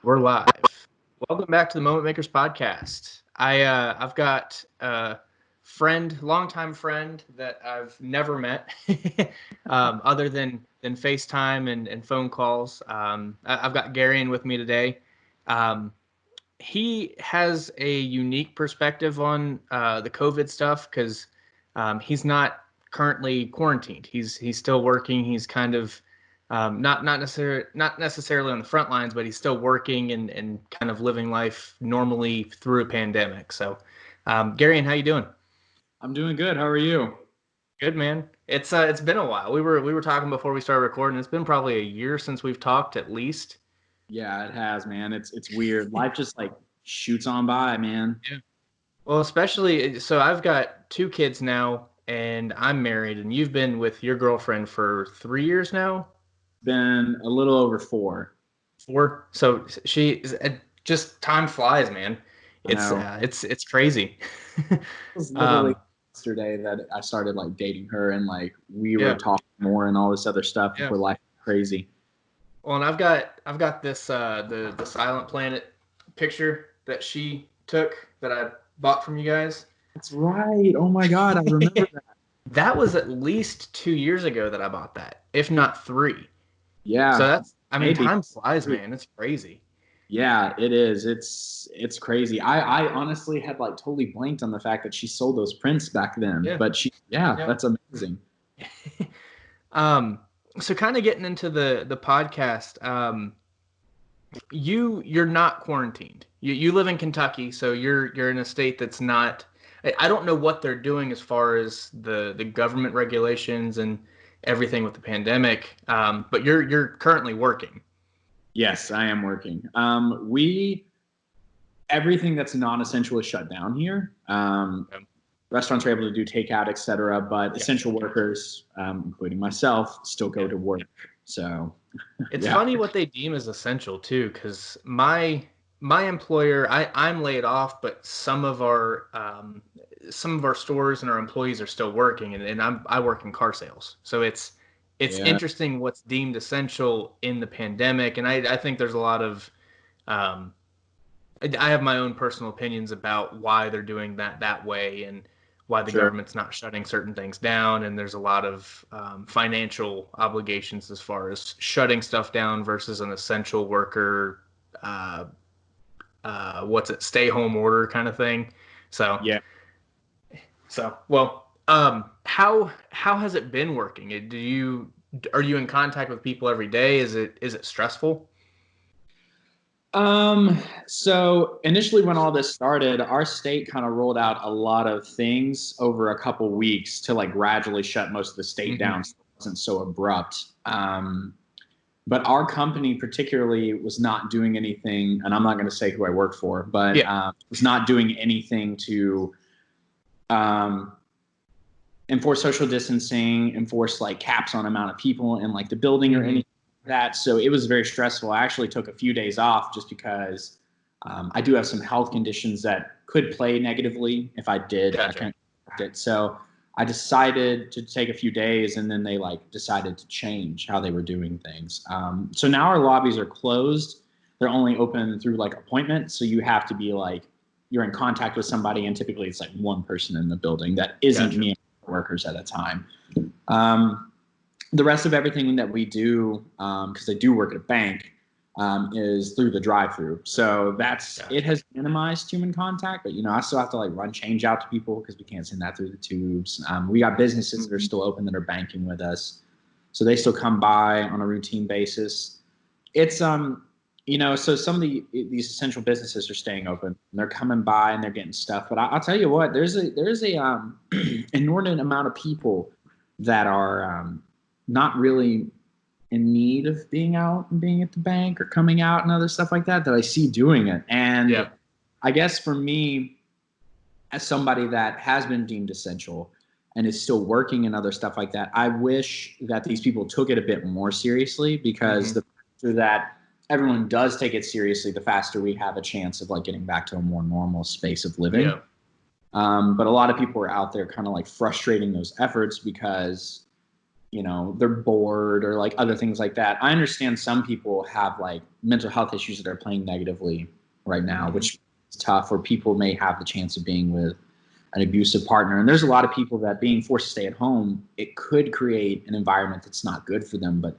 We're live. Welcome back to the Moment Makers podcast. I've got a longtime friend that I've never met, other than FaceTime and phone calls. I've got Garion with me today. Um, he has a unique perspective on the COVID stuff because he's not currently quarantined. He's still working. He's kind of not necessarily on the front lines, but he's still working and kind of living life normally through a pandemic. So, Garion, how you doing? I'm doing good. How are you? Good, man. It's been a while. We were talking before we started recording. It's been probably a year since we've talked, at least. Yeah, it has, man. It's weird. Life just like shoots on by, man. Yeah. Well, especially so I've got two kids now, and I'm married, and you've been with your girlfriend for 3 years now. Been a little over 4. Four. So just time flies, man. I It's know. uh, it's it's crazy. It was literally um, yesterday that I started like dating her and like we were yeah, talking more and all this other stuff yeah. before life got crazy. Well, and I've got this the Silent Planet picture that she took that I bought from you guys. That's right. Oh my God, I remember that. That was at least 2 years ago that I bought that, if not three. So Yeah, I mean, maybe. time flies, man. It's crazy. Yeah, it is. It's crazy. I honestly had like totally blanked on the fact that she sold those prints back then. Yeah, But yeah, yeah. that's amazing. um, so kind of getting into the podcast. You're not quarantined. You live in Kentucky, so you're in a state that's not. I don't know what they're doing as far as the government regulations and everything with the pandemic. But you're currently working. Yes, I am working. We everything that's non-essential is shut down here. Okay. Restaurants are able to do takeout, etc., but Yeah. essential workers, including myself, still go Yeah. to work. So, It's yeah, funny what they deem as essential too, because my employer, I'm laid off, but some of our stores and our employees are still working, and I work in car sales, so it's yeah, interesting what's deemed essential in the pandemic, and I think there's a lot of um, I have my own personal opinions about why they're doing that way and why the sure, government's not shutting certain things down. And there's a lot of financial obligations as far as shutting stuff down versus an essential worker, uh, stay home order kind of thing. So, yeah. how has it been working? Are you in contact with people every day? Is it stressful? So initially when all this started, our state kind of rolled out a lot of things over a couple weeks to like gradually shut most of the state Mm-hmm. down so it wasn't so abrupt. But our company particularly was not doing anything, and I'm not going to say who I work for, but Yeah, was not doing anything to um, enforce social distancing, enforce like caps on amount of people in like the building or mm-hmm. anything like that. So it was very stressful. I actually took a few days off just because I do have some health conditions that could play negatively if I did. I Gotcha. couldn't it. So I decided to take a few days, and then they like decided to change how they were doing things. So now our lobbies are closed. They're only open through like appointment. So you have to be like you're in contact with somebody, and typically it's like one person in the building that isn't Gotcha. me workers at a time. The rest of everything that we do, because I do work at a bank, is through the drive-through. So it Gotcha. has minimized human contact, but I still have to like run change out to people because we can't send that through the tubes. We got businesses that are still open that are banking with us, so they still come by on a routine basis. It's so some of these essential businesses are staying open. And they're coming by and they're getting stuff. But I'll tell you what, there's a inordinate amount of people that are not really in need of being out and being at the bank or coming out and other stuff like that I see doing it. And Yeah. I guess for me, as somebody that has been deemed essential and is still working and other stuff like that, I wish that these people took it a bit more seriously, because Mm-hmm. the faster that everyone does take it seriously, the faster we have a chance of like getting back to a more normal space of living. Yeah. But a lot of people are out there kind of like frustrating those efforts because they're bored or like other things like that. I understand some people have like mental health issues that are playing negatively right now, which is tough, or people may have the chance of being with an abusive partner. And there's a lot of people that being forced to stay at home, it could create an environment that's not good for them. But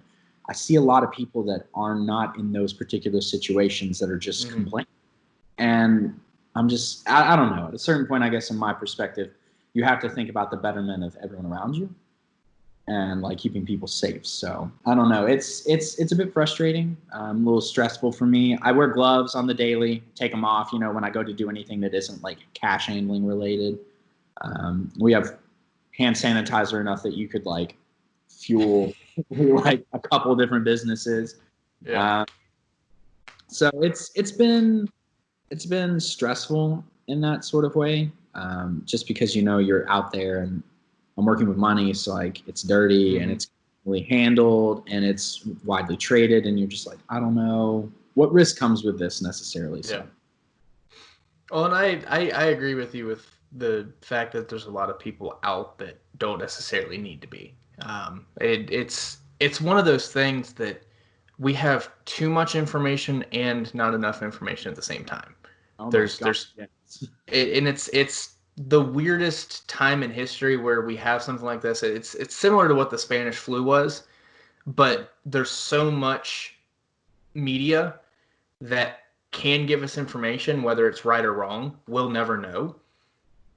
I see a lot of people that are not in those particular situations that are just complaining. And I don't know. At a certain point, I guess, in my perspective, you have to think about the betterment of everyone around you and like keeping people safe. So I don't know. It's a bit frustrating, a little stressful for me. I wear gloves on the daily, take them off, when I go to do anything that isn't like cash handling related. We have hand sanitizer enough that you could like fuel like a couple different businesses. Yeah. So it's been stressful in that sort of way, just because you're out there and I'm working with money, so like it's dirty and it's really handled and it's widely traded, and you're just like, I don't know what risk comes with this necessarily. So. Yeah. Well, and I agree with you with the fact that there's a lot of people out that don't necessarily need to be. It's one of those things that we have too much information and not enough information at the same time. Oh there's my God. Yes. And it's the weirdest time in history where we have something like this. It's similar to what the Spanish flu was, but there's so much media that can give us information, whether it's right or wrong. We'll never know.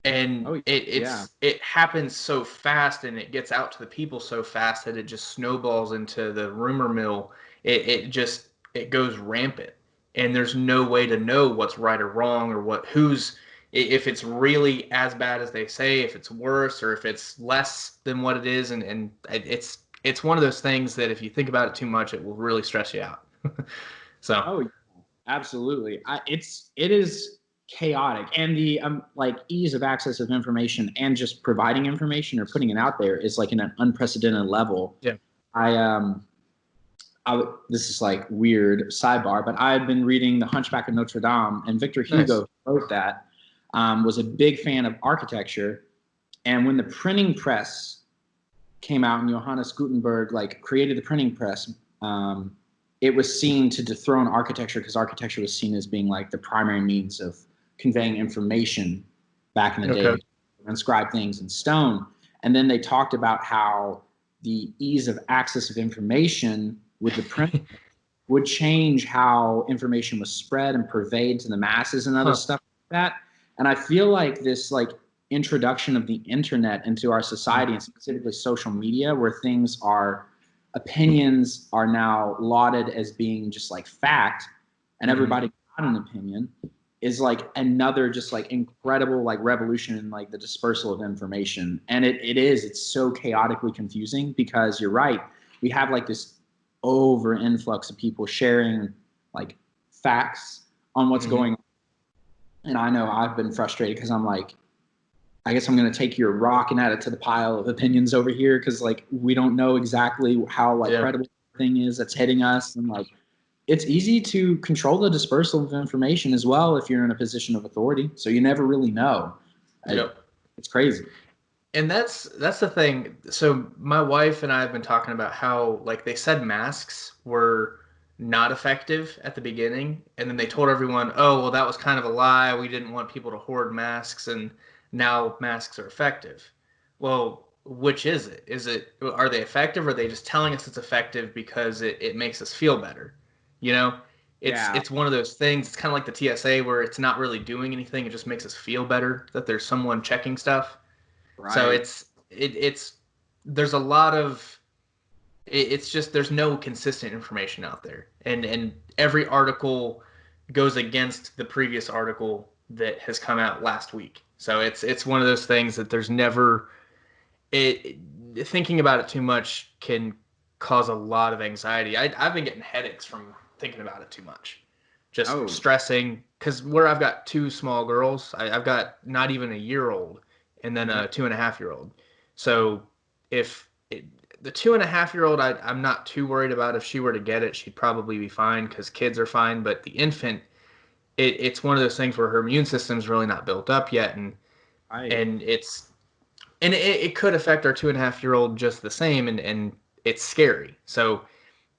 And it happens so fast and it gets out to the people so fast that it just snowballs into the rumor mill. It goes rampant, and there's no way to know what's right or wrong, or if it's really as bad as they say, if it's worse, or if it's less than what it is. And it's one of those things that if you think about it too much, it will really stress you out. So Absolutely. It is chaotic, and the like ease of access of information and just providing information or putting it out there is like in an unprecedented level. Yeah. This is like weird sidebar, but I had been reading The Hunchback of Notre Dame, and Victor Hugo, who wrote that, was a big fan of architecture. And when the printing press came out and Johannes Gutenberg like created the printing press, it was seen to dethrone architecture, because architecture was seen as being like the primary means of conveying information back in the day, inscribe things in stone. And then they talked about how the ease of access of information with the print would change how information was spread and pervade to the masses and other stuff like that. And I feel like this like introduction of the internet into our society, and specifically social media, where opinions are now lauded as being just like fact, and everybody got an opinion, is like another just like incredible like revolution in like the dispersal of information. And it's so chaotically confusing, because you're right, we have like this over influx of people sharing like facts on what's going on. And I know I've been frustrated, because I'm like, I guess I'm going to take your rock and add it to the pile of opinions over here, because like we don't know exactly how like credible the thing is that's hitting us. And like it's easy to control the dispersal of information as well if you're in a position of authority. So you never really know. It's crazy. And that's the thing. So my wife and I have been talking about how like they said masks were not effective at the beginning, and then they told everyone, oh well, that was kind of a lie, we didn't want people to hoard masks, and now masks are effective. Well, which is it? Are they effective, or are they just telling us it's effective because it makes us feel better? It's one of those things. It's kind of like the TSA, where it's not really doing anything, it just makes us feel better that there's someone checking stuff. Right. So there's a lot of it's just there's no consistent information out there, and every article goes against the previous article that has come out last week. So it's one of those things that there's never thinking about it too much can cause a lot of anxiety. I've been getting headaches from thinking about it too much, just stressing, because where I've got two small girls, I've got not even a year old and then a 2.5-year-old. So if the 2.5-year-old, I'm not too worried about. If she were to get it, she'd probably be fine, because kids are fine. But the infant, it's one of those things where her immune system's really not built up yet, and it's and it could affect our 2.5-year-old just the same, and it's scary. So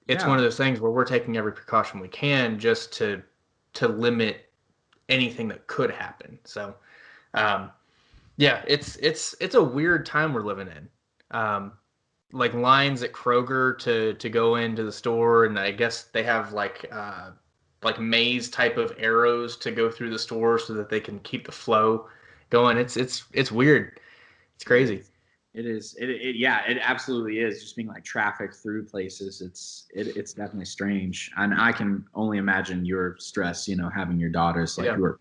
it's one Yeah. of those things where we're taking every precaution we can just to limit anything that could happen. So um, yeah, it's a weird time we're living in. Like lines at Kroger to go into the store, and I guess they have like maze type of arrows to go through the store so that they can keep the flow going. It's weird. It's It crazy. is. It is. Yeah, it absolutely is. Just being like traffic through places. It's definitely strange. And I can only imagine your stress, having your daughters like Yeah. who are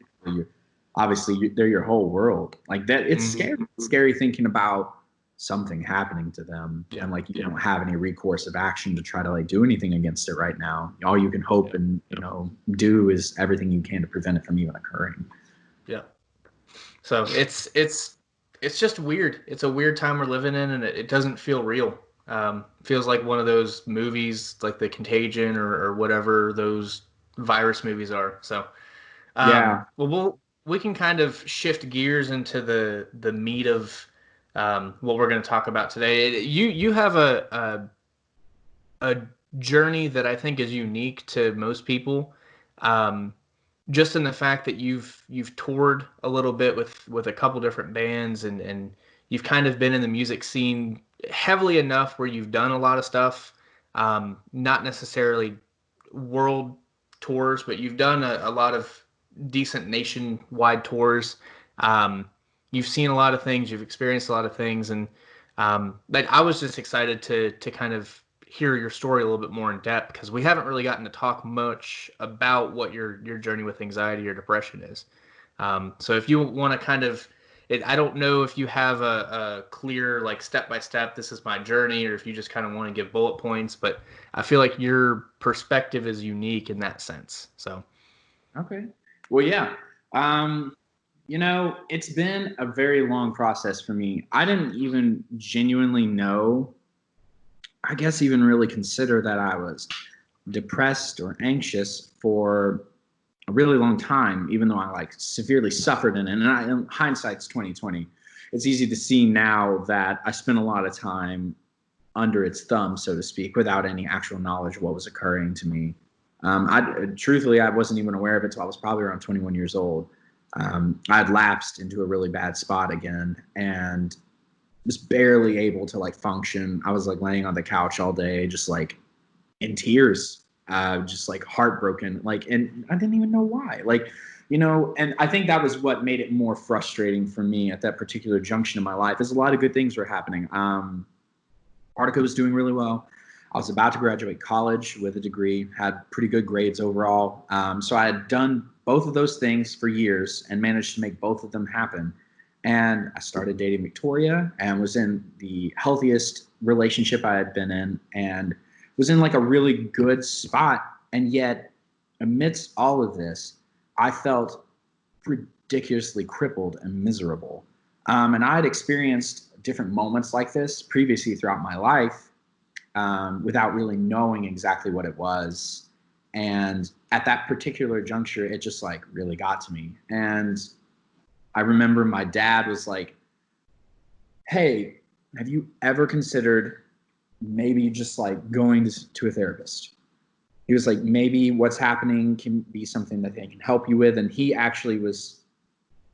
obviously they're your whole world. Like that, it's Hmm. scary. It's scary thinking about something happening to them Yeah. and like you don't have any recourse of action to try to like do anything against it right now. All you can hope Yeah. and do is everything you can to prevent it from even occurring. Yeah. So it's just weird. It's a weird time we're living in, and it doesn't feel real. Feels like one of those movies, like The Contagion or whatever those virus movies are. So, Yeah. well, we can kind of shift gears into the meat of what we're going to talk about today. You have a journey that I think is unique to most people. Um, just in the fact that you've toured a little bit with a couple different bands, and you've kind of been in the music scene heavily enough where you've done a lot of stuff, not necessarily world tours, but you've done a lot of decent nationwide tours. um, you've seen a lot of things, you've experienced a lot of things, and like I was just excited to kind of hear your story a little bit more in depth, because we haven't really gotten to talk much about what your journey with anxiety or depression is. So if you want to kind of, I don't know if you have a clear like step by step, this is my journey, or if you just kind of want to give bullet points, but I feel like your perspective is unique in that sense. So Okay. Well, yeah. Um, it's been a very long process for me. I didn't even genuinely know, I guess, even really consider that I was depressed or anxious for a really long time, even though I like severely suffered in it. And hindsight's 2020. It's easy to see now that I spent a lot of time under its thumb, so to speak, without any actual knowledge of what was occurring to me. Truthfully, I wasn't even aware of it until I was probably around 21 years old. I had lapsed into a really bad spot again and was barely able to like function. I was like laying on the couch all day, just like in tears, just like heartbroken. Like, and I didn't even know why. Like, and I think that was what made it more frustrating for me at that particular junction in my life. Is a lot of good things were happening. Artica was doing really well. I was about to graduate college with a degree, had pretty good grades overall. So I had done both of those things for years and managed to make both of them happen. And I started dating Victoria and was in the healthiest relationship I had been in and was in like a really good spot. And yet, amidst all of this, I felt ridiculously crippled and miserable. And I had experienced different moments like this previously throughout my life, without really knowing exactly what it was. And at that particular juncture, it just like really got to me. And I remember my dad was like, "Hey, have you ever considered maybe just like going to a therapist?" He was like, "Maybe what's happening can be something that they can help you with." And he actually was,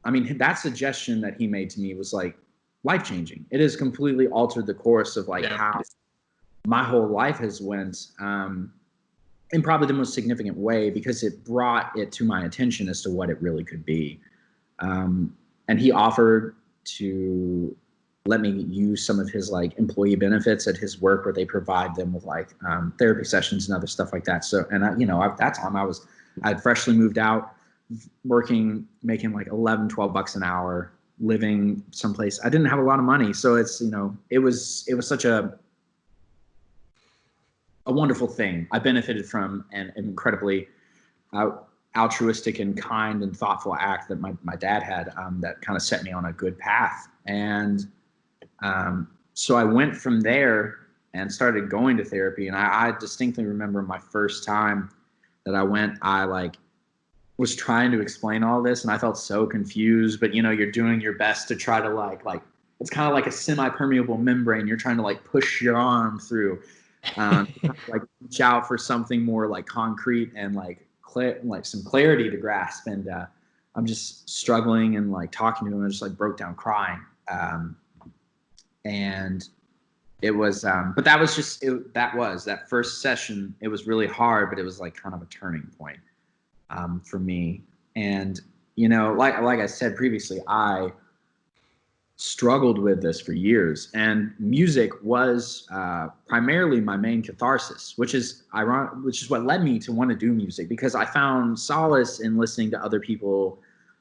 I mean, that suggestion that he made to me was like life changing. It has completely altered the course of like yeah, how my whole life has went, in probably the most significant way, because it brought it to my attention as to what it really could be. And he offered to let me use some of his like employee benefits at his work, where they provide them with like therapy sessions and other stuff like that. So, and at that time I had freshly moved out, working, making like 11, 12 bucks an hour, living someplace. I didn't have a lot of money. So it's, it was such a wonderful thing. I benefited from an incredibly altruistic and kind and thoughtful act that my dad had, that kind of set me on a good path. And so I went from there and started going to therapy. And I distinctly remember my first time that I went, I like was trying to explain all this and I felt so confused, but you're doing your best to try to like it's kind of like a semi-permeable membrane. You're trying to like push your arm through, like reach out for something more like concrete and like some clarity to grasp. And I'm just struggling and like talking to him. I just like broke down crying. And it was, but that was just, that first session. It was really hard, but it was like kind of a turning point for me. And, you know, like I said previously, I struggled with this for years, and music was primarily my main catharsis, which is ironic, which is what led me to want to do music, because I found solace in listening to other people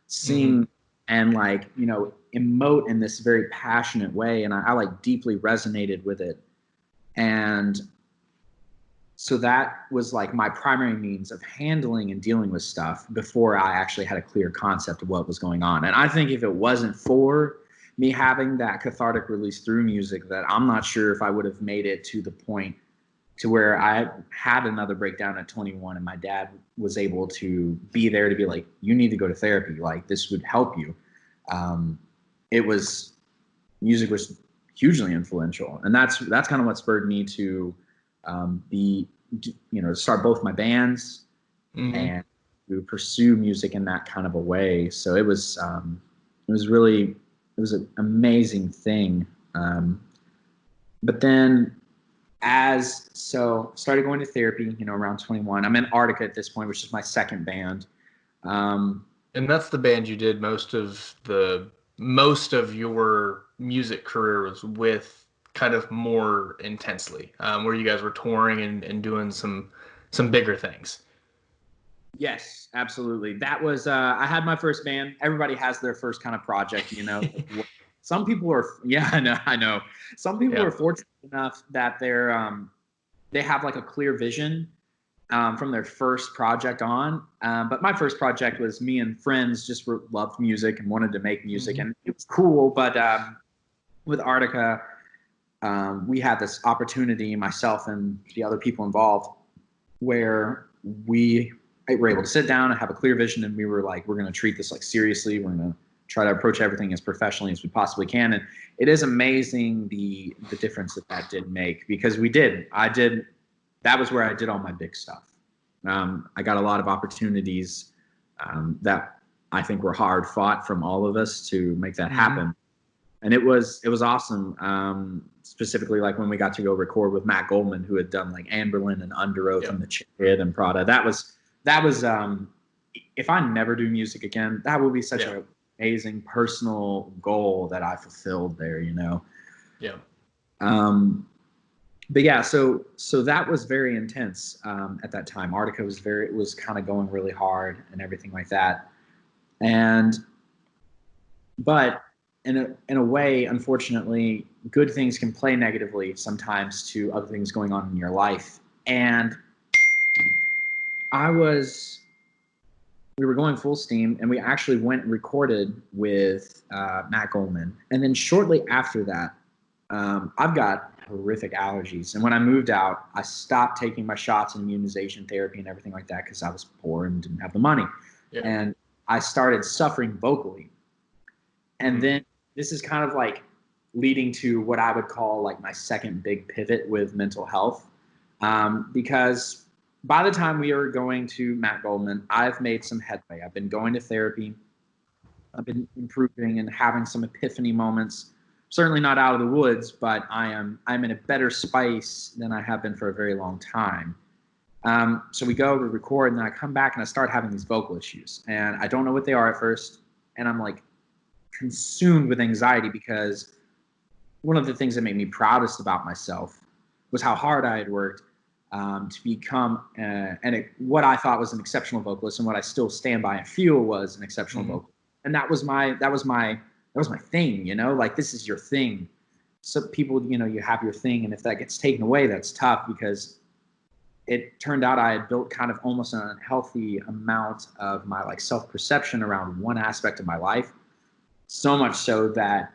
sing and like, you know, emote in this very passionate way. And I like deeply resonated with it. And so that was like my primary means of handling and dealing with stuff before I actually had a clear concept of what was going on. And I think if it wasn't for me having that cathartic release through music, that I'm not sure if I would have made it to the point to where I had another breakdown at 21 and my dad was able to be there to be like, you need to go to therapy. Like, this would help you. Music was hugely influential. And that's kind of what spurred me to start both my bands and to pursue music in that kind of a way. So it was an amazing thing. But then started going to therapy, you know, around 21. I'm in Arctica at this point, which is my second band. And that's the band you did most of your music career was with, kind of more intensely, where you guys were touring and doing some bigger things. Yes, absolutely. That was, I had my first band. Everybody has their first kind of project, you know. Some people are, I know. Some people are fortunate enough that they have like a clear vision from their first project on. But my first project was me and friends just loved music and wanted to make music, and it was cool. But with Arctica, we had this opportunity, myself and the other people involved, where we were able to sit down and have a clear vision, and we were like, we're going to treat this like seriously. We're going to try to approach everything as professionally as we possibly can. And it is amazing the difference that did make, because that was where I did all my big stuff. I got a lot of opportunities that I think were hard fought from all of us to make that happen. And it was awesome. Specifically, like when we got to go record with Matt Goldman, who had done like Anberlin and Under Oath and The Chariot and Prada. That was if I never do music again, that would be such an amazing personal goal that I fulfilled there, you know? Yeah. But yeah, so that was very intense at that time. Arctica was kind of going really hard and everything like that. But in a way, unfortunately, good things can play negatively sometimes to other things going on in your life. And we were going full steam, and we actually went and recorded with Matt Goldman. And then shortly after that, I've got horrific allergies. And when I moved out, I stopped taking my shots and immunization therapy and everything like that because I was poor and didn't have the money. Yeah. And I started suffering vocally. And then this is kind of like leading to what I would call like my second big pivot with mental health. Because by the time we were going to Matt Goldman, I've made some headway. I've been going to therapy. I've been improving and having some epiphany moments. Certainly not out of the woods, but I'm in a better space than I have been for a very long time. So we go to record, and then I come back and I start having these vocal issues, and I don't know what they are at first, and I'm like consumed with anxiety, because one of the things that made me proudest about myself was how hard I had worked to become what I thought was an exceptional vocalist, and what I still stand by and feel was an exceptional vocalist. And that was my thing, you know, like, this is your thing. So people, you know, you have your thing, and if that gets taken away, that's tough, because it turned out I had built kind of almost an unhealthy amount of my like self-perception around one aspect of my life. So much so that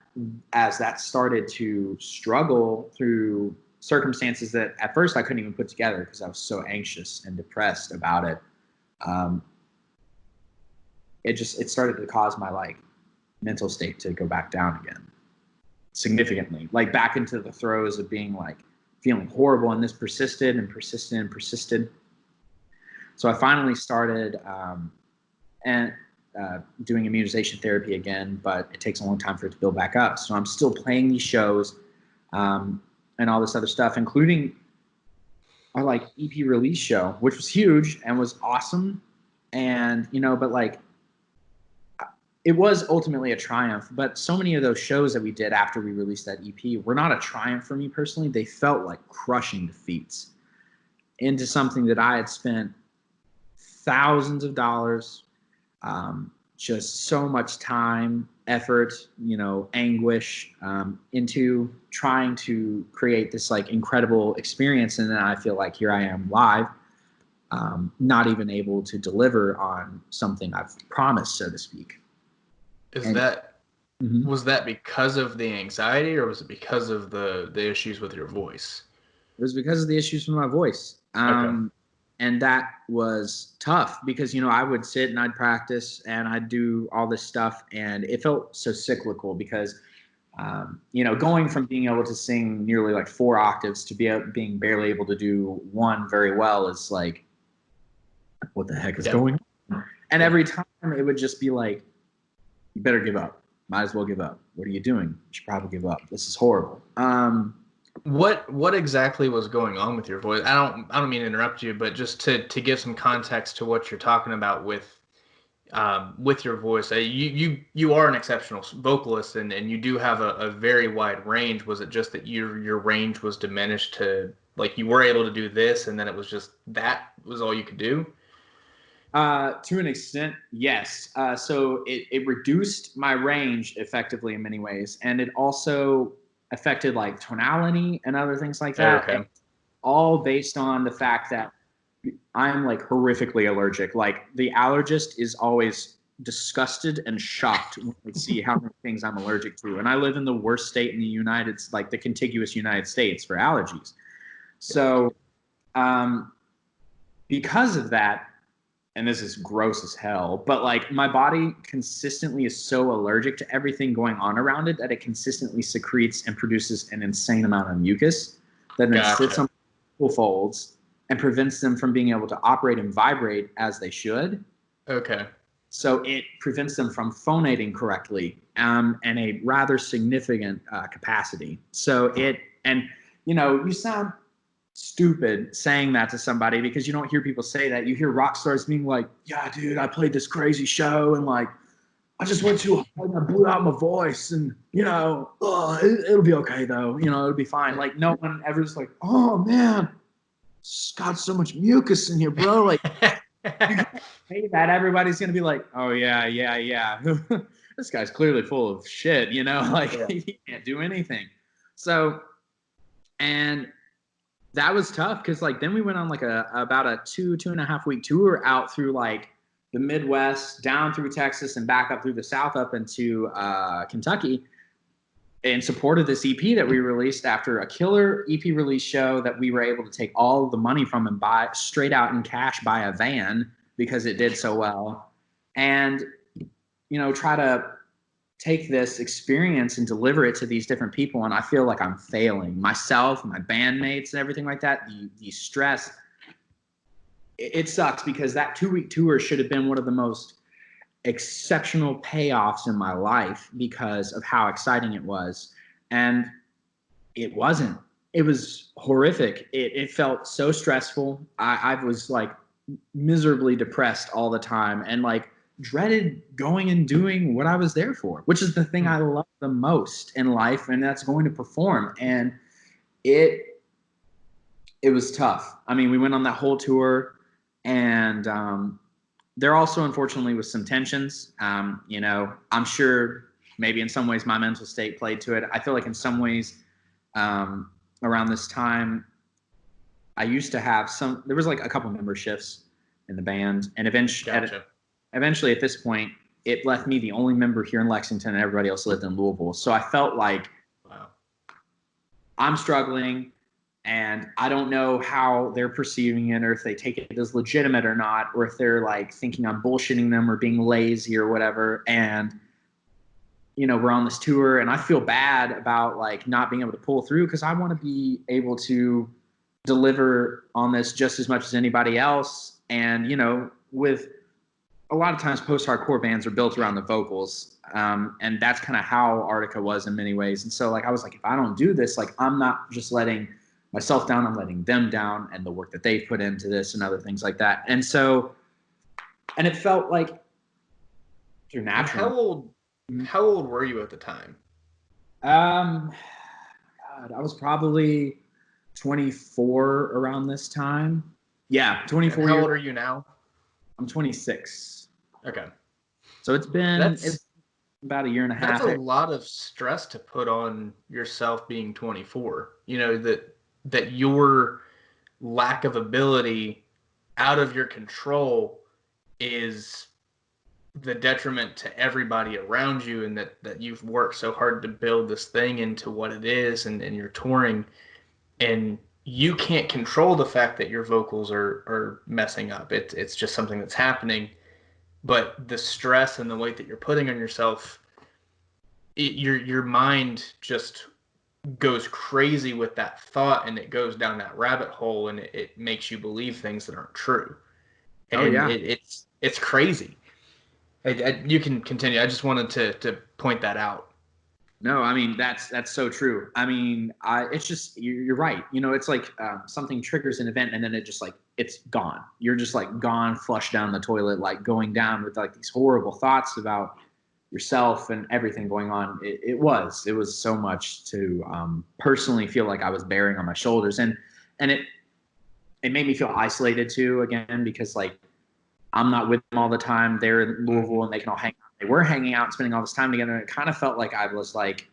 as that started to struggle through circumstances that at first I couldn't even put together because I was so anxious and depressed about it, it started to cause my like mental state to go back down again. significantly, like back into the throes of being like feeling horrible. And this persisted and persisted and persisted. So I finally started doing immunization therapy again, but it takes a long time for it to build back up. So I'm still playing these shows and all this other stuff, including our like EP release show, which was huge and was awesome. And, you know, but like, it was ultimately a triumph, but so many of those shows that we did after we released that EP were not a triumph for me personally. They felt like crushing defeats into something that I had spent thousands of dollars, just so much time, effort, you know, anguish, into trying to create this like incredible experience. And then I feel like here I am live, not even able to deliver on something I've promised, so to speak. Was that because of the anxiety, or was it because of the issues with your voice? It was because of the issues with my voice. Okay. And that was tough because, you know, I would sit and I'd practice and I'd do all this stuff, and it felt so cyclical because, you know, going from being able to sing nearly like 4 octaves to being barely able to do one very well is like, what the heck is going on? And every time it would just be like, you better give up. Might as well give up. What are you doing? You should probably give up. This is horrible. What exactly was going on with your voice? I don't mean to interrupt you, but just to give some context to what you're talking about with your voice. You are an exceptional vocalist, and you do have a very wide range. Was it just that your range was diminished to, like, you were able to do this and then it was just that was all you could do? To an extent, yes. So it reduced my range effectively in many ways, and it also affected like tonality and other things like that. Okay. All based on the fact that I'm like horrifically allergic. Like the allergist is always disgusted and shocked when they see how many things I'm allergic to. And I live in the worst state in the contiguous United States for allergies. So because of that, and this is gross as hell, but like my body consistently is so allergic to everything going on around it that it consistently secretes and produces an insane amount of mucus that then sits on vocal folds and prevents them from being able to operate and vibrate as they should. Okay. So it prevents them from phonating correctly, and a rather significant capacity. So you know, you sound stupid saying that to somebody because you don't hear people say that. You hear rock stars being like, yeah, dude, I played this crazy show and like I just went too hard and I blew out my voice, and you know, it'll be okay though, you know, it'll be fine. Like no one ever is like, oh man, it's got so much mucus in here, bro. Like you say that, everybody's gonna be like, oh yeah. This guy's clearly full of shit, you know, like he can't do anything. So, and that was tough because like then we went on like about a 2.5 week tour out through like the Midwest, down through Texas, and back up through the South up into Kentucky in support of this EP that we released after a killer EP release show that we were able to take all the money from and buy straight out in cash, buy a van because it did so well, and you know, try to take this experience and deliver it to these different people. And I feel like I'm failing myself, my bandmates and everything like that. The stress, it sucks because that 2-week tour should have been one of the most exceptional payoffs in my life because of how exciting it was. And it wasn't. It was horrific. It felt so stressful. I was like miserably depressed all the time and like dreaded going and doing what I was there for, which is the thing I love the most in life, and that's going to perform. And it was tough. I mean, we went on that whole tour, and there also unfortunately was some tensions. You know, I'm sure maybe in some ways my mental state played to it. I feel like in some ways around this time I used to have there was like a couple member shifts in the band, and eventually at this point it left me the only member here in Lexington and everybody else lived in Louisville. So I felt like, wow, I'm struggling and I don't know how they're perceiving it, or if they take it as legitimate or not, or if they're like thinking I'm bullshitting them or being lazy or whatever. And we're on this tour and I feel bad about like not being able to pull through because I want to be able to deliver on this just as much as anybody else. And, with a lot of times post-hardcore bands are built around the vocals. And that's kind of how Arctica was in many ways. And so like, I was like, if I don't do this, like I'm not just letting myself down, I'm letting them down and the work that they've put into this and other things like that. And so, and it felt like through natural. How old were you at the time? God, I was probably 24 around this time. Yeah, 24 And how years. old are you now? I'm 26. Okay. So it's about a year and a half. That's a lot of stress to put on yourself being 24. That your lack of ability out of your control is the detriment to everybody around you, and that you've worked so hard to build this thing into what it is, and you're touring and you can't control the fact that your vocals are messing up. It's just something that's happening. But the stress and the weight that you're putting on yourself, your mind just goes crazy with that thought, and it goes down that rabbit hole, and it makes you believe things that aren't true. And it's crazy. You can continue. I just wanted to point that out. No, I mean, that's so true. I mean, it's just, you're right. It's like something triggers an event and then it just like, it's gone. You're just like gone, flushed down the toilet, like going down with like these horrible thoughts about yourself and everything going on. It was so much to personally feel like I was bearing on my shoulders. And it made me feel isolated too, again, because like I'm not with them all the time. They're in Louisville and they can all hang out. They were hanging out and spending all this time together. And it kind of felt like I was like,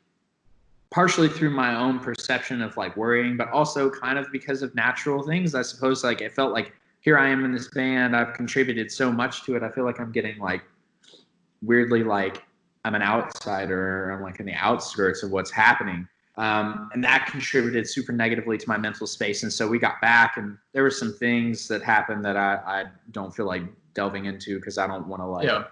partially through my own perception of like worrying, but also kind of because of natural things. I suppose like it felt like here I am in this band. I've contributed so much to it. I feel like I'm getting like weirdly like I'm an outsider. I'm like in the outskirts of what's happening. And that contributed super negatively to my mental space. And so we got back and there were some things that happened that I don't feel like delving into because I don't want to like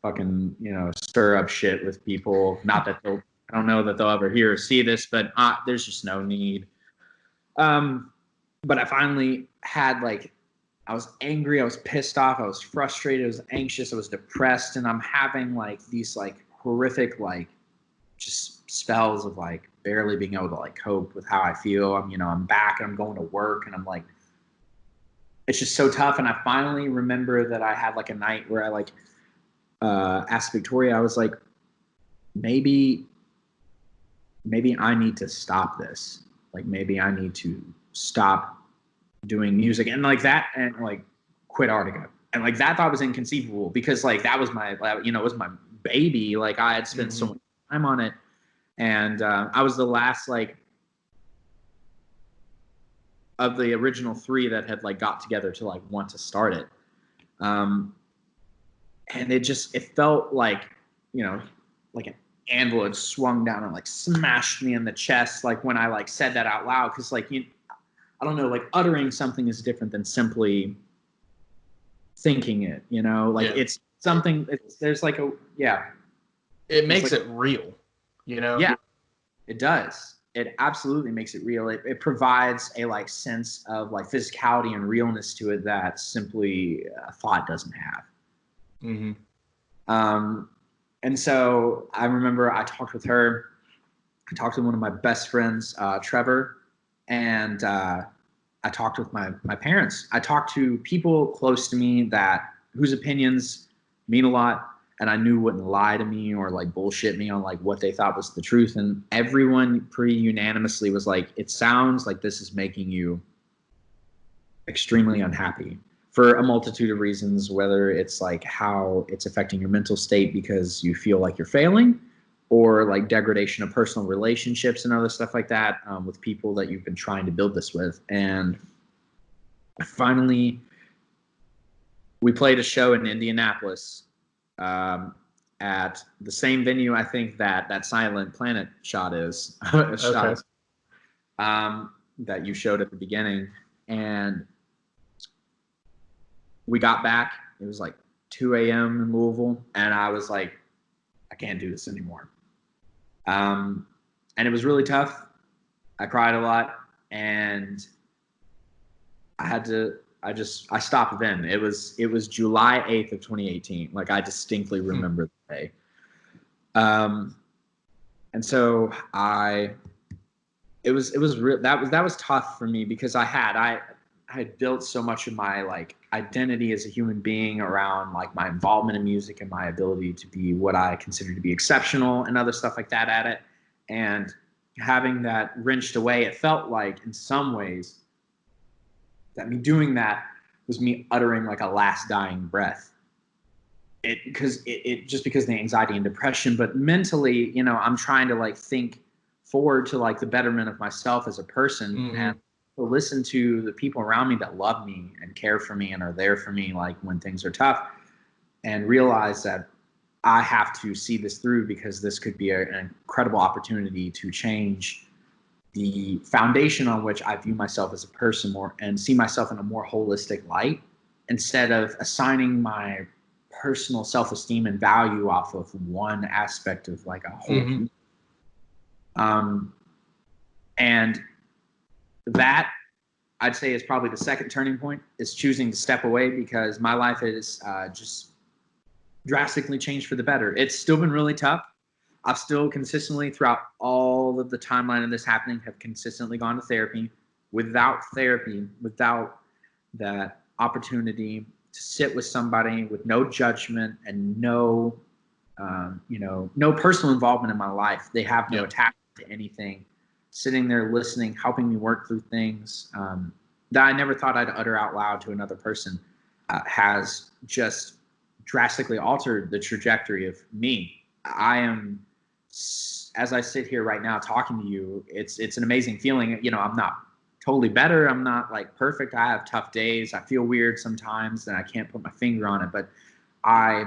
fucking, stir up shit with people. Not that I don't know that they'll ever hear or see this, but there's just no need. But I finally had like, I was angry, I was pissed off, I was frustrated, I was anxious, I was depressed, and I'm having like these like horrific like just spells of like barely being able to like cope with how I feel. I'm back and I'm going to work and I'm like, it's just so tough. And I finally remember that I had like a night where I like asked Victoria, I was like, maybe I need to stop this. Like maybe I need to stop doing music and like that and like quit Arctica. And like that thought was inconceivable because like that was my, it was my baby. Like I had spent so much time on it. And I was the last like of the original 3 that had like got together to like want to start it. And it felt like, like an anvil had swung down and like smashed me in the chest. Like when I like said that out loud, cause like, I don't know, like uttering something is different than simply thinking it, it's something, there's like it makes it real, Yeah, it does. It absolutely makes it real. It provides a like sense of like physicality and realness to it that simply thought doesn't have. And so I remember I talked with her. I talked to one of my best friends, Trevor, and I talked with my parents. I talked to people close to me whose opinions mean a lot, and I knew wouldn't lie to me or like bullshit me on like what they thought was the truth. And everyone pretty unanimously was like, it sounds like this is making you extremely unhappy for a multitude of reasons, whether it's like how it's affecting your mental state because you feel like you're failing, or like degradation of personal relationships and other stuff like that with people that you've been trying to build this with. And finally, we played a show in Indianapolis at the same venue I think that Silent Planet shot is. That you showed at the beginning. And we got back. It was like 2 a.m. in Louisville. And I was like, I can't do this anymore. And it was really tough. I cried a lot, and I stopped then. It was July 8th of 2018. Like, I distinctly remember the day. And so it was real. That was tough for me because I had built so much of my like identity as a human being around like my involvement in music and my ability to be what I consider to be exceptional and other stuff like that at it. And having that wrenched away, it felt like in some ways that me doing that was me uttering like a last dying breath. Because the anxiety and depression, but mentally, I'm trying to like think forward to like the betterment of myself as a person, and to listen to the people around me that love me and care for me and are there for me like when things are tough, and realize that I have to see this through because this could be an incredible opportunity to change the foundation on which I view myself as a person more and see myself in a more holistic light, instead of assigning my personal self-esteem and value off of one aspect of like a whole. And that, I'd say, is probably the second turning point, is choosing to step away, because my life is just drastically changed for the better. It's still been really tough. I've still consistently, throughout all of the timeline of this happening, have consistently gone to therapy. Without therapy, without that opportunity to sit with somebody with no judgment and no personal involvement in my life, they have no attachment to anything, sitting there listening, helping me work through things that I never thought I'd utter out loud to another person, has just drastically altered the trajectory of me. I am, as I sit here right now talking to you, it's an amazing feeling. I'm not totally better. I'm not like perfect. I have tough days. I feel weird sometimes and I can't put my finger on it, but I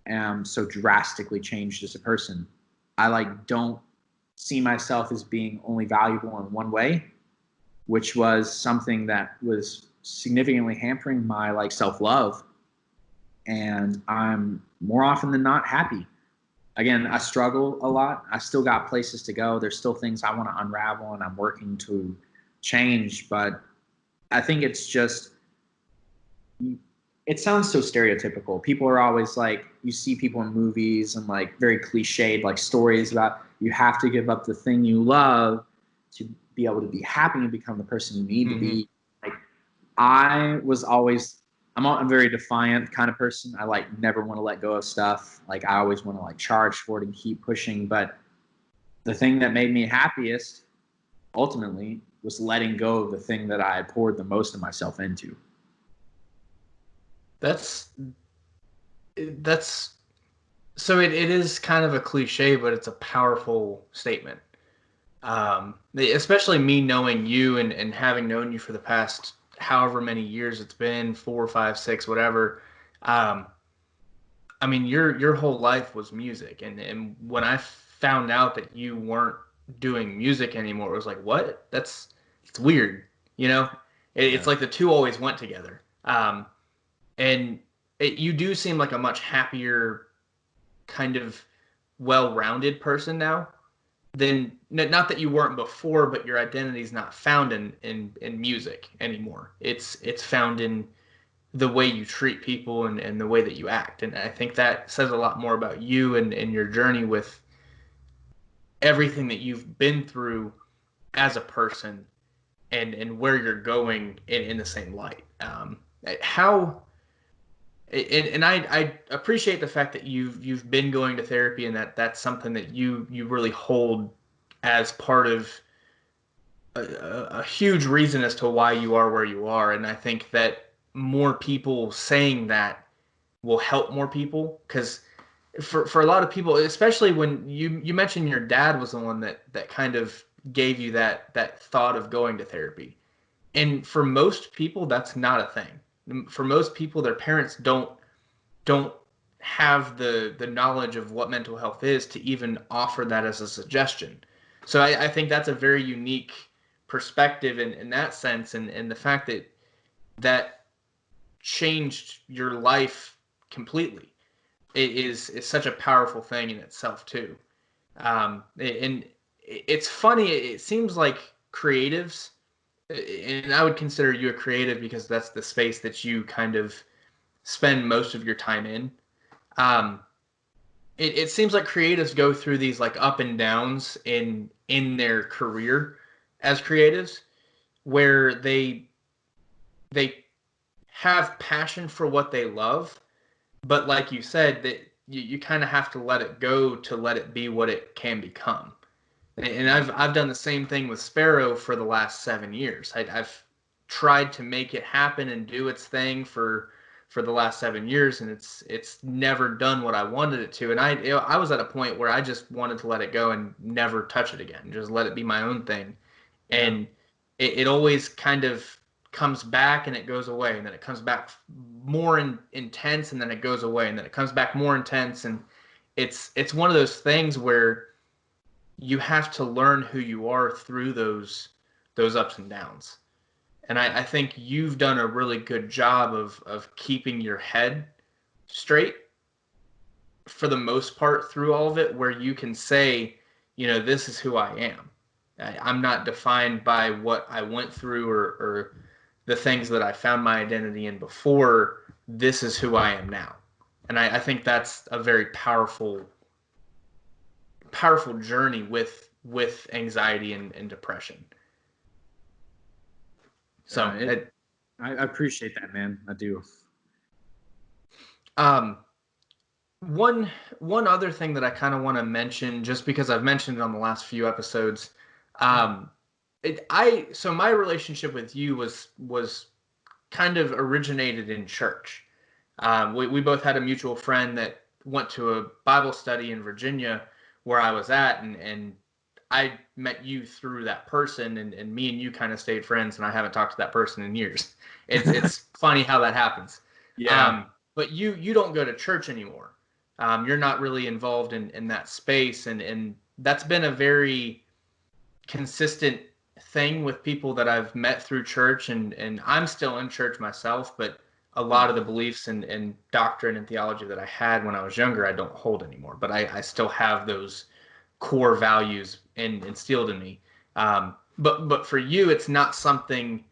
am so drastically changed as a person. I like don't see myself as being only valuable in one way, which was something that was significantly hampering my like self-love. And I'm more often than not happy. Again, I struggle a lot. I still got places to go. There's still things I want to unravel and I'm working to change, but I think it's just, it sounds so stereotypical. People are always like, you see people in movies and like very cliched like stories about you have to give up the thing you love to be able to be happy and become the person you need to be. Like, I'm a very defiant kind of person. I like never want to let go of stuff. Like, I always want to like charge for it and keep pushing. But the thing that made me happiest ultimately was letting go of the thing that I had poured the most of myself into. That's so it is kind of a cliche, but it's a powerful statement. Especially me knowing you and having known you for the past however many years it's been, 4, 5, 6, whatever. I mean, your whole life was music, and when I found out that you weren't doing music anymore, it was like, what? It's weird, It's like the two always went together. And you do seem like a much happier, kind of well-rounded person now. Then, not that you weren't before, but your identity is not found in music anymore. It's found in the way you treat people and the way that you act. And I think that says a lot more about you and your journey with everything that you've been through as a person and where you're going in the same light. How and I appreciate the fact that you've been going to therapy and that's something that you really hold as part of a huge reason as to why you are where you are. And I think that more people saying that will help more people, because for a lot of people, especially when you mentioned your dad was the one that kind of gave you that thought of going to therapy. And for most people, that's not a thing. For most people, their parents don't have the knowledge of what mental health is to even offer that as a suggestion. So I think that's a very unique perspective in that sense, and the fact that changed your life completely. It is such a powerful thing in itself too. And it's funny. It seems like creatives, and I would consider you a creative because that's the space that you kind of spend most of your time in. Um, it seems like creatives go through these like up and downs in their career as creatives, where they have passion for what they love, but like you said, that you kind of have to let it go to let it be what it can become. And I've done the same thing with Sparrow for the last 7 years. I've tried to make it happen and do its thing for the last 7 years, and it's never done what I wanted it to. And I was at a point where I just wanted to let it go and never touch it again, just let it be my own thing. Yeah. And it always kind of comes back and it goes away, and then it comes back more intense, and then it goes away, and then it comes back more intense. And it's one of those things where you have to learn who you are through those ups and downs. And I think you've done a really good job of keeping your head straight for the most part through all of it, where you can say, this is who I am. I'm not defined by what I went through or the things that I found my identity in before. This is who I am now. And I think that's a very powerful journey with anxiety and depression. So I appreciate that, man. I do. um one other thing that I kind of want to mention, just because I've mentioned it on the last few episodes, so my relationship with you was kind of originated in church. We both had a mutual friend that went to a Bible study in Virginia where I was at, and I met you through that person, and me and you kind of stayed friends, and I haven't talked to that person in years. It's funny how that happens. Yeah. But you don't go to church anymore. You're not really involved in that space, and that's been a very consistent thing with people that I've met through church, and I'm still in church myself, but a lot of the beliefs and doctrine and theology that I had when I was younger, I don't hold anymore, but I still have those core values instilled in me. But for you, it's not something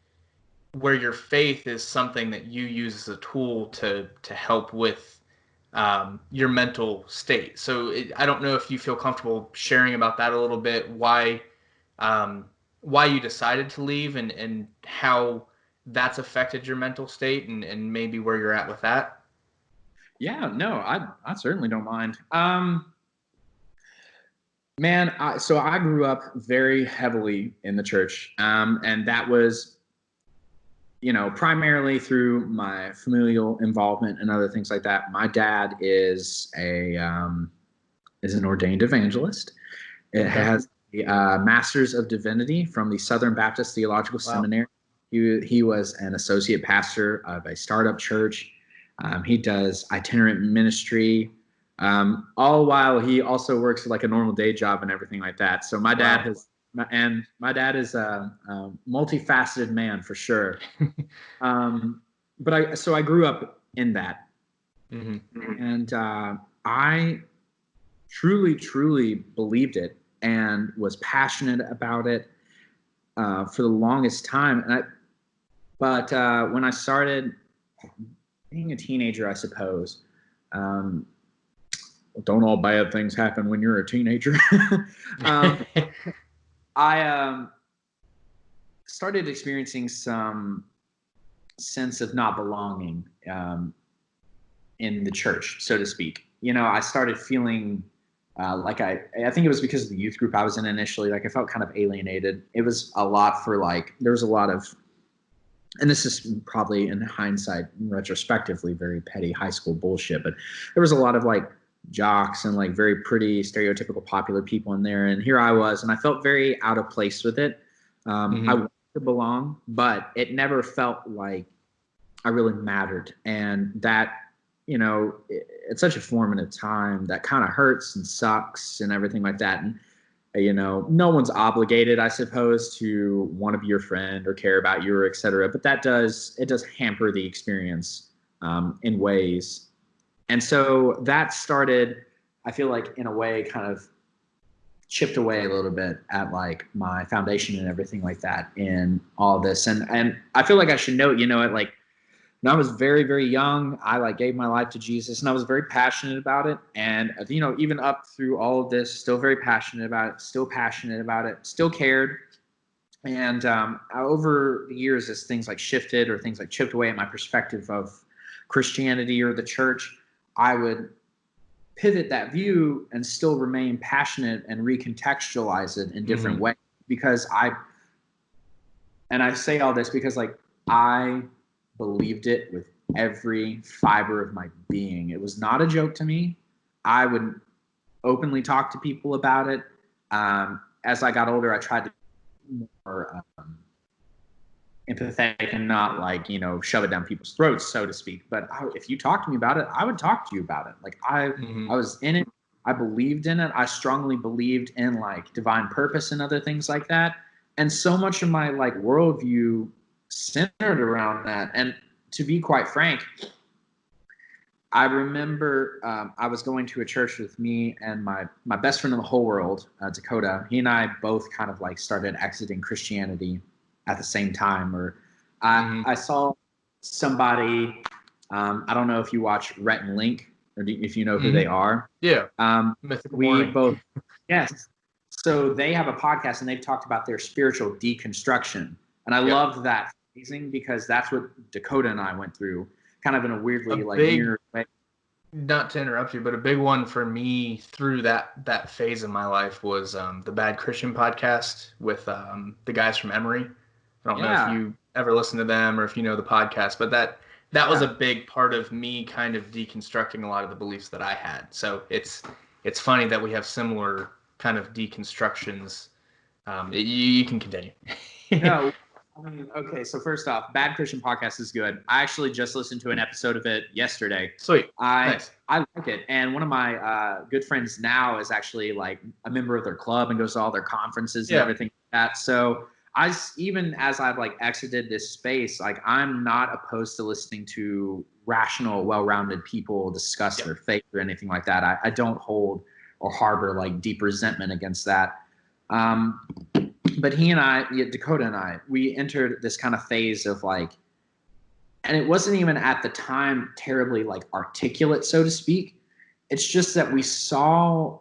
where your faith is something that you use as a tool to help with your mental state. So I don't know if you feel comfortable sharing about that a little bit, um, why you decided to leave, and how that's affected your mental state, and maybe where you're at with that. Yeah, no, I certainly don't mind. Man, so I grew up very heavily in the church, and that was, primarily through my familial involvement and other things like that. My dad is an ordained evangelist. It Okay. has a Master's of Divinity from the Southern Baptist Theological Wow. Seminary. He was an associate pastor of a startup church. He does itinerant ministry, all while he also works like a normal day job and everything like that. So my dad is a multifaceted man for sure. But I grew up in that, and I truly believed it and was passionate about it for the longest time. But when I started being a teenager, I suppose, don't all bad things happen when you're a teenager? I started experiencing some sense of not belonging in the church, so to speak. I started feeling like I think it was because of the youth group I was in initially. Like I felt kind of alienated. It was a lot for there was a lot of, and this is probably in hindsight, retrospectively, very petty high school bullshit, but there was a lot of jocks and very pretty stereotypical popular people in there. And here I was, and I felt very out of place with it. I wanted to belong, but it never felt like I really mattered. And that, it's such a formative time that kind of hurts and sucks and everything like that. And, no one's obligated, I suppose, to want to be your friend or care about you or et cetera. But it does hamper the experience in ways. And so that started, I feel like, in a way, kind of chipped away a little bit at like my foundation and everything like that in all this. And I feel like I should note, like when I was very, very young, I like gave my life to Jesus, and I was very passionate about it. And even up through all of this, still very passionate about it, still cared. And over the years, as things like shifted or things like chipped away at my perspective of Christianity or the church, I would pivot that view and still remain passionate and recontextualize it in different ways. Because I say all this because like I believed it with every fiber of my being. It was not a joke to me. I would openly talk to people about it. As I got older, I tried to be more empathetic and not like, shove it down people's throats, so to speak. But if you talk to me about it, I would talk to you about it. Like I was in it. I believed in it. I strongly believed in like divine purpose and other things like that. And so much of my like worldview centered around that. And to be quite frank, I remember I was going to a church with me and my best friend in the whole world, Dakota. He and I both kind of like started exiting Christianity at the same time. Or I saw somebody, I don't know if you watch Rhett and Link or if you know who they are. Yeah. We both, yes. So they have a podcast and they've talked about their spiritual deconstruction. And I loved that phrasing because that's what Dakota and I went through, kind of in a weirdly mirror way. Not to interrupt you, but a big one for me through that phase of my life was the Bad Christian podcast with the guys from Emory. I don't know if you ever listen to them or if you know the podcast, but that was a big part of me kind of deconstructing a lot of the beliefs that I had. So it's funny that we have similar kind of deconstructions. You can continue. No. Okay, so first off, Bad Christian Podcast is good. I actually just listened to an episode of it yesterday. Sweet. Nice. I like it. And one of my good friends now is actually like a member of their club and goes to all their conferences and everything like that. So even as I've like exited this space, like I'm not opposed to listening to rational, well-rounded people discuss their faith or anything like that. I don't hold or harbor like deep resentment against that. But he and I, Dakota and I, we entered this kind of phase of like, and it wasn't even at the time terribly like articulate, so to speak. It's just that we saw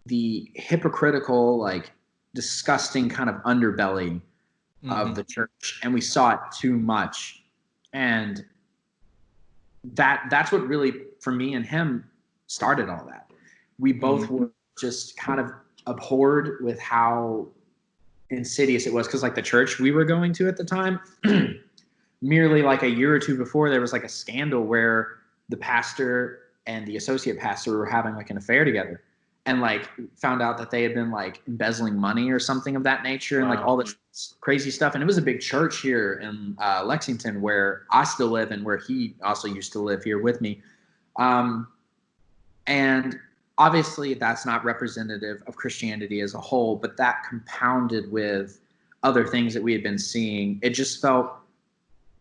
the hypocritical, like disgusting kind of underbelly of the church, and we saw it too much. And that's what really, for me and him, started all that. We both were just kind of abhorred with how insidious it was, because like the church we were going to at the time, merely like a year or two before, there was like a scandal where the pastor and the associate pastor were having like an affair together, and like found out that they had been like embezzling money or something of that nature, and like all this crazy stuff. And it was a big church here in Lexington, where I still live and where he also used to live here with me. And obviously that's not representative of Christianity as a whole, but that compounded with other things that we had been seeing, it just felt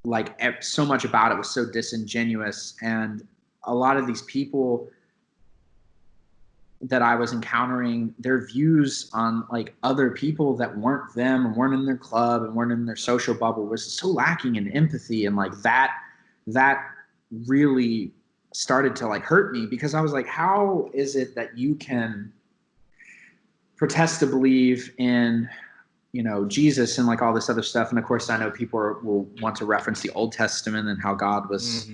like so much about it was so disingenuous. And a lot of these people that I was encountering, their views on like other people that weren't them and weren't in their club and weren't in their social bubble was so lacking in empathy. And like that really started to like hurt me, because I was like, how is it that you can protest to believe in, Jesus and like all this other stuff? And of course I know people will want to reference the Old Testament and how God was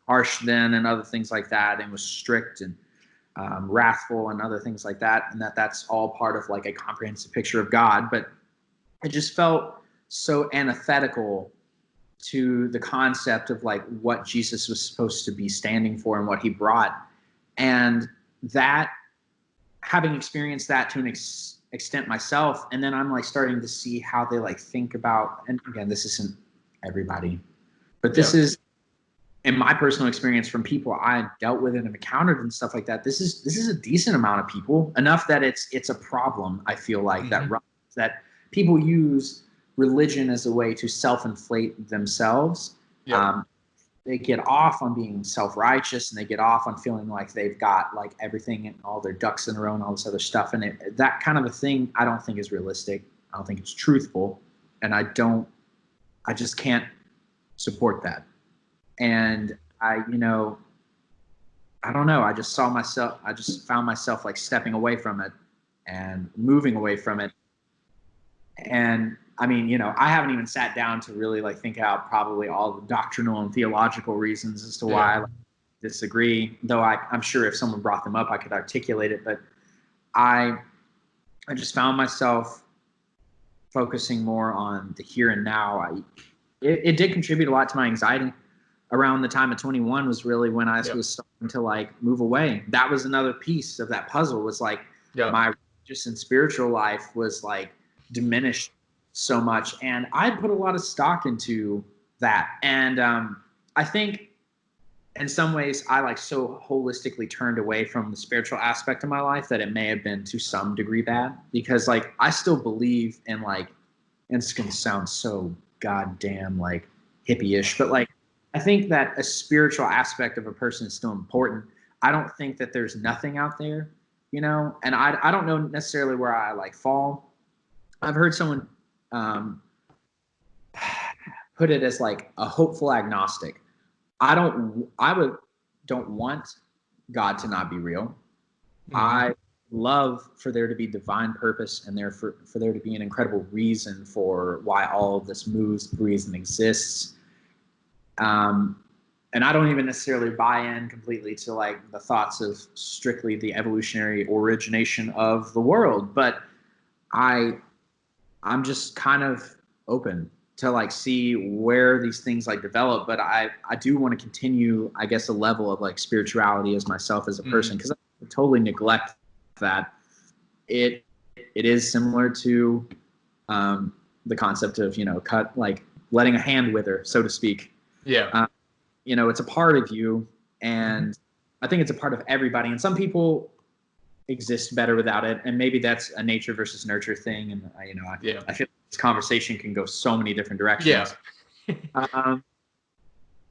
harsh then and other things like that, and was strict and wrathful and other things like that, and that's all part of like a comprehensive picture of God. But it just felt so antithetical to the concept of like what Jesus was supposed to be standing for and what he brought. And that, having experienced that to an extent myself, and then I'm like starting to see how they like think about, and again, this isn't everybody, but this is, in my personal experience from people I dealt with and have encountered and stuff like that, this is a decent amount of people, enough that it's a problem. I feel like that people use religion as a way to self-inflate themselves. they get off on being self-righteous, and they get off on feeling like they've got like everything and all their ducks in a row and all this other stuff. And that kind of a thing, I don't think is realistic. I don't think it's truthful. And I just can't support that. And I don't know. I just found myself like stepping away from it and moving away from it. And I mean, I haven't even sat down to really like think out probably all the doctrinal and theological reasons as to why I disagree. Though I'm sure if someone brought them up, I could articulate it. But I just found myself focusing more on the here and now. It did contribute a lot to my anxiety. Around the time of 21 was really when I was starting to like move away. That was another piece of that puzzle, was like my religious and spiritual life was like diminished so much. And I put a lot of stock into that. And I think in some ways I like so holistically turned away from the spiritual aspect of my life that it may have been to some degree bad, because like I still believe in like, and it's going to sound so goddamn like hippie-ish, but like, I think that a spiritual aspect of a person is still important. I don't think that there's nothing out there, and I don't know necessarily where I like fall. I've heard someone put it as like a hopeful agnostic. I don't want God to not be real. Mm-hmm. I love for there to be divine purpose, and for there to be an incredible reason for why all of this moves, breathes, and exists. And I don't even necessarily buy in completely to like the thoughts of strictly the evolutionary origination of the world, but I'm just kind of open to like see where these things like develop. But I do want to continue, I guess, a level of like spirituality as myself as a person, because I totally neglect that. It is similar to the concept of cut, like letting a hand wither, so to speak. Yeah. It's a part of you, and I think it's a part of everybody. And some people exist better without it, and maybe that's a nature versus nurture thing. And I feel like this conversation can go so many different directions. Yeah.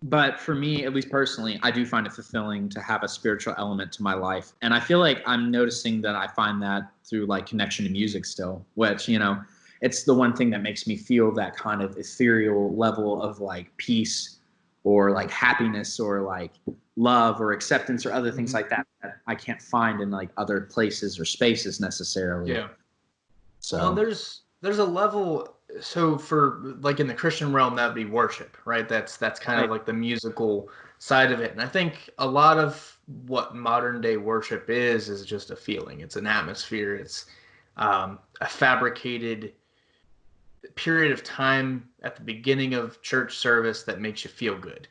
But for me, at least personally, I do find it fulfilling to have a spiritual element to my life, and I feel like I'm noticing that I find that through like connection to music still, which it's the one thing that makes me feel that kind of ethereal level of like peace, or like happiness, or like love, or acceptance, or other things like that I can't find in like other places or spaces necessarily. Yeah. So well, there's a level. So for like in the Christian realm, that would be worship, right? That's kind of like the musical side of it. And I think a lot of what modern day worship is just a feeling. It's an atmosphere. It's a fabricated period of time at the beginning of church service that makes you feel good.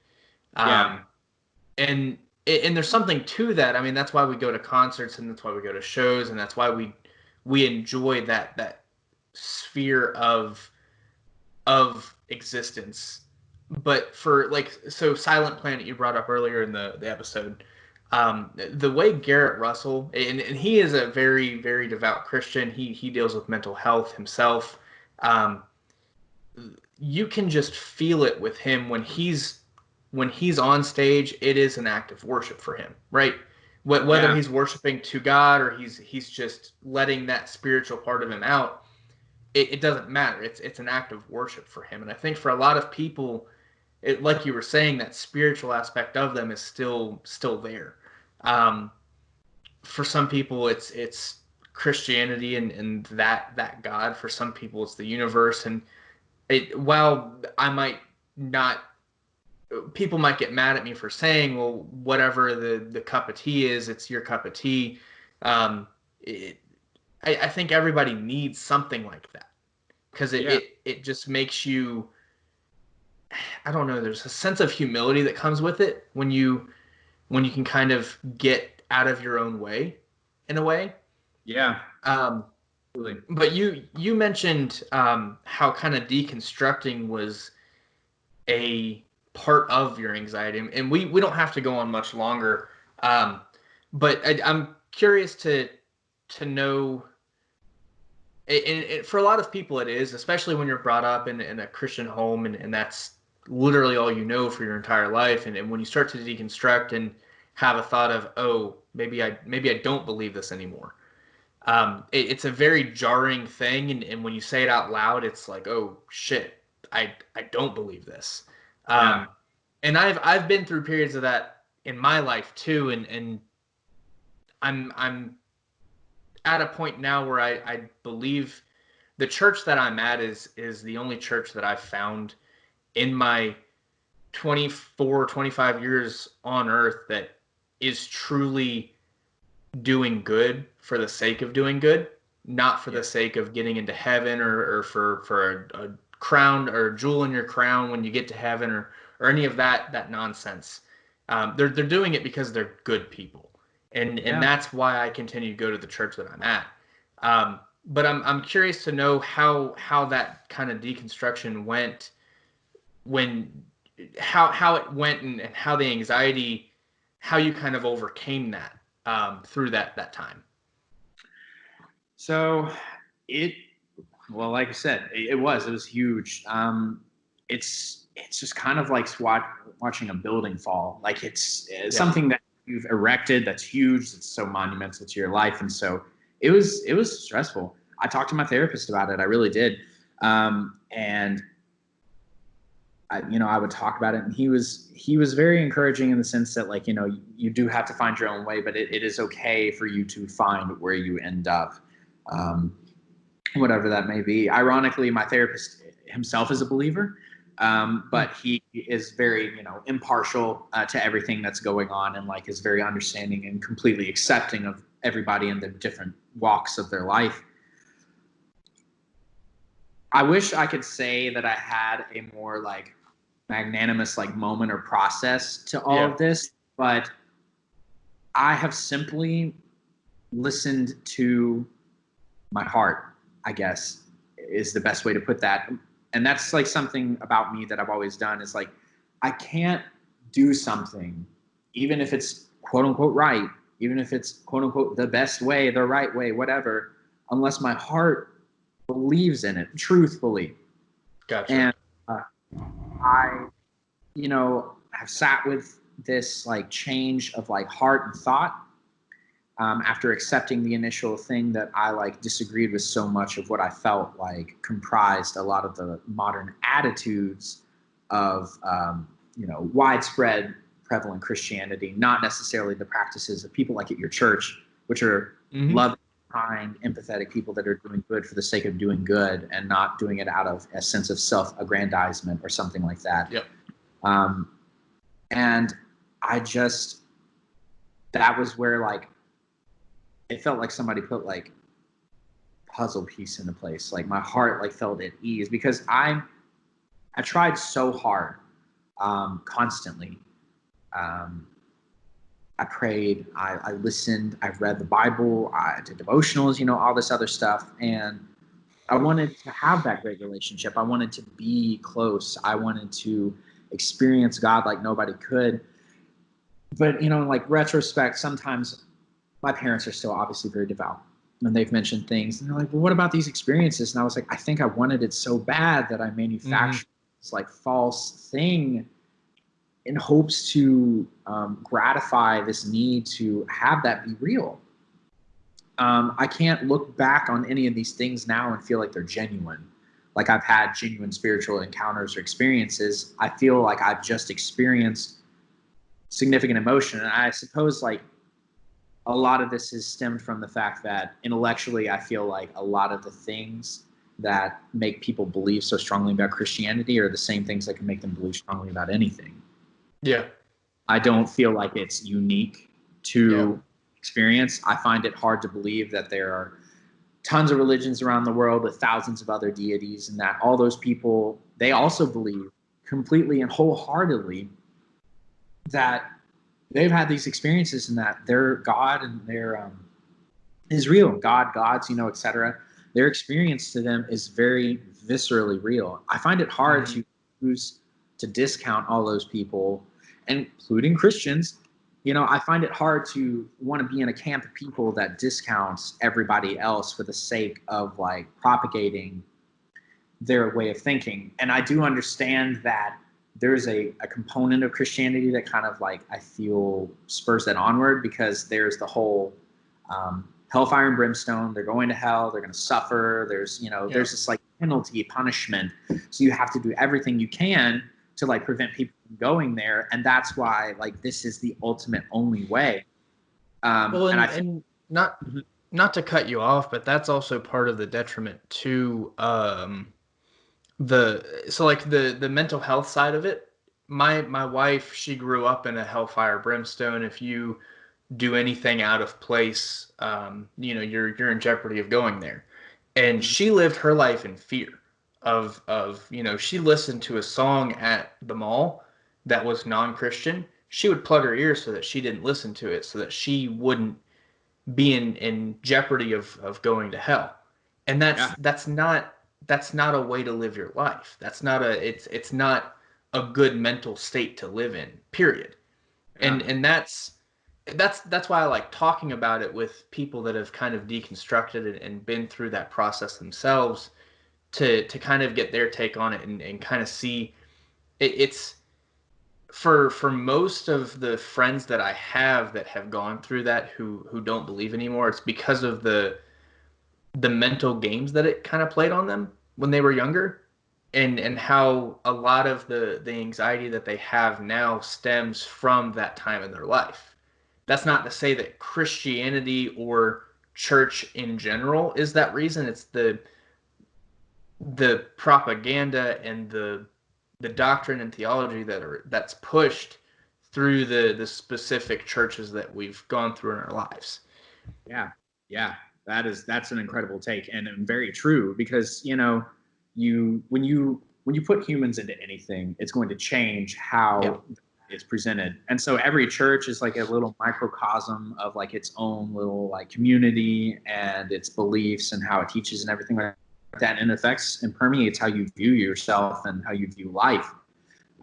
And there's something to that. I mean, that's why we go to concerts, and that's why we go to shows, and that's why we enjoy that sphere of existence. But for like, so Silent Planet you brought up earlier in the episode, the way Garrett Russell, and he is a very, very devout Christian. He deals with mental health himself. You can just feel it with him when he's on stage. It is an act of worship for him, right? Whether he's worshiping to God or he's just letting that spiritual part of him out, it doesn't matter. It's an act of worship for him. And I think for a lot of people, like you were saying, that spiritual aspect of them is still there. For some people, it's Christianity and that God. For some people, it's the universe. And while I might not, people might get mad at me for saying, well, whatever the cup of tea is, it's your cup of tea. I think everybody needs something like that, because it just makes you, I don't know, there's a sense of humility that comes with it when you can kind of get out of your own way in a way. Yeah. But you mentioned how kind of deconstructing was a part of your anxiety, and we don't have to go on much longer. But I'm curious to know. And for a lot of people, it is, especially when you're brought up in a Christian home, and that's literally all you know for your entire life. And when you start to deconstruct and have a thought of, oh, maybe I don't believe this anymore. It's a very jarring thing, and when you say it out loud, it's like, oh shit, I don't believe this. Yeah. And I've been through periods of that in my life too, and I'm at a point now where I believe the church that I'm at is the only church that I've found in my 25 years on earth that is truly doing good for the sake of doing good, not for the sake of getting into heaven, or for a crown or a jewel in your crown when you get to heaven, or any of that nonsense. They're doing it because they're good people, and that's why I continue to go to the church that I'm at. But I'm curious to know how that kind of deconstruction went, when how it went, and how the anxiety, how you kind of overcame that through that time. So well, like I said, it was huge. It's just kind of like watching a building fall. Like it's something that you've erected that's huge, that's so monumental to your life. And so it was stressful. I talked to my therapist about it. I really did. And I would talk about it, and he was very encouraging in the sense that, like, you do have to find your own way, but it is okay for you to find where you end up, whatever that may be. Ironically, my therapist himself is a believer, but he is very, impartial to everything that's going on, and like is very understanding and completely accepting of everybody in the different walks of their life. I wish I could say that I had a more like magnanimous like moment or process to all of this, but I have simply listened to my heart, I guess, is the best way to put that. And that's like something about me that I've always done, is like, I can't do something, even if it's quote unquote right, even if it's quote unquote the best way, the right way, whatever, unless my heart believes in it truthfully. Gotcha. And I, have sat with this like change of like heart and thought, after accepting the initial thing that I like disagreed with so much of what I felt like comprised a lot of the modern attitudes of, widespread prevalent Christianity, not necessarily the practices of people like at your church, which are loving, kind, empathetic people that are doing good for the sake of doing good and not doing it out of a sense of self-aggrandizement or something like that. Yep. And that was where like, it felt like somebody put like puzzle piece into place. Like my heart like felt at ease, because I tried so hard, constantly. I prayed, I listened, I read the Bible, I did devotionals, all this other stuff. And I wanted to have that great relationship. I wanted to be close. I wanted to experience God like nobody could. But, like retrospect, sometimes my parents are still obviously very devout, and they've mentioned things, and they're like, well, what about these experiences? And I was like, I think I wanted it so bad that I manufactured this like false thing in hopes to gratify this need to have that be real. I can't look back on any of these things now and feel like they're genuine. Like I've had genuine spiritual encounters or experiences. I feel like I've just experienced significant emotion. And I suppose like a lot of this is stemmed from the fact that intellectually, I feel like a lot of the things that make people believe so strongly about Christianity are the same things that can make them believe strongly about anything. Yeah. I don't feel like it's unique to experience. I find it hard to believe that there are tons of religions around the world with thousands of other deities, and that all those people, they also believe completely and wholeheartedly that they've had these experiences and that their God and their is real. Gods, etc. Their experience to them is very viscerally real. I find it hard to choose to discount all those people, including Christians. I find it hard to want to be in a camp of people that discounts everybody else for the sake of like propagating their way of thinking. And I do understand that there is a component of Christianity that kind of like I feel spurs that onward, because there's the whole hellfire and brimstone. They're going to hell. They're going to suffer. There's there's this like penalty, punishment. So you have to do everything you can to like prevent people from going there, and that's why like this is the ultimate only way. Well, and not to cut you off, but that's also part of the detriment to the mental health side of it. My wife, she grew up in a hellfire brimstone. If you do anything out of place, you're in jeopardy of going there. And she lived her life in fear of she listened to a song at the mall that was non-Christian. She would plug her ears so that she didn't listen to it, so that she wouldn't be in jeopardy of going to hell. And that's not a way to live your life. It's not a good mental state to live in, period. Yeah. And that's why I like talking about it with people that have kind of deconstructed it and been through that process themselves, to kind of get their take on it and kind of see it's for most of the friends that I have that have gone through that who don't believe anymore. It's because of the mental games that it kind of played on them when they were younger, and how a lot of the anxiety that they have now stems from that time in their life. That's not to say that Christianity or church in general is that reason. It's the propaganda and the doctrine and theology that's pushed through the specific churches that we've gone through in our lives. Yeah, that's an incredible take, and very true, because when you put humans into anything, it's going to change how it's presented. And so every church is like a little microcosm of like its own little like community and its beliefs and how it teaches and everything like that, and it affects and permeates how you view yourself and how you view life.